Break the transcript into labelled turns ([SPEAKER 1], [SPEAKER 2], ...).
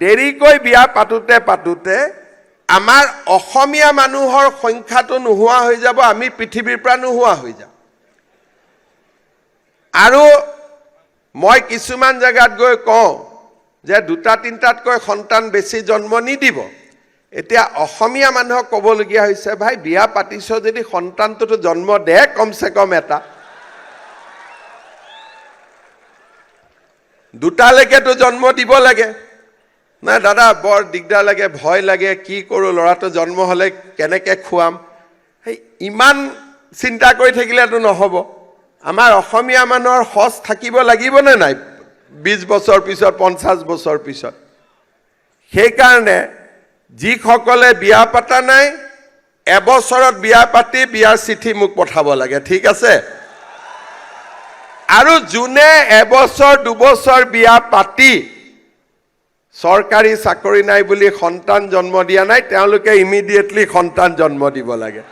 [SPEAKER 1] দেৰিকৈ বিয়া পাতোতে আমাৰ অসমীয়া মানুহৰ সংখ্যাটো নোহোৱা হৈ যাব, আমি পৃথিৱীৰ পৰা নোহোৱা হৈ যাম। আৰু মই কিছুমান জায়গাত গৈ কওঁ যে দুটা তিনটাতকৈ সন্তান বেছি জন্ম নিদিব। এতিয়া অসমীয়া মানুহক ক'বলগীয়া হৈছে, ভাই বিয়া পাতিছ যদি সন্তানটোতো জন্ম দে কমসে কম এটা। দুটালৈকেতো জন্ম দিব লাগে। নাই দাদা বৰ দিগদাৰ লাগে, ভয় লাগে, কি কৰোঁ, ল'ৰাটো জন্ম হ'লে কেনেকৈ খুৱাম, সেই ইমান চিন্তা কৰি থাকিলেতো নহ'ব। আমাৰ অসমীয়া মানুহৰ সঁচ থাকিব লাগিবনে নাই 20 বছৰ পিছত, 50 বছৰ পিছত। সেইকাৰণে যিসকলে বিয়া পাতা নাই, এবছৰত বিয়া পাতি বিয়াৰ চিঠি মোক পঠাব লাগে, ঠিক আছে? আৰু যোনে এবছৰ দুবছৰ বিয়া পাতি চৰকাৰী চাকৰি নাই বুলি সন্তান জন্ম দিয়া নাই, তেওঁলোকে ইমিডিয়েটলি সন্তান জন্ম দিব লাগে।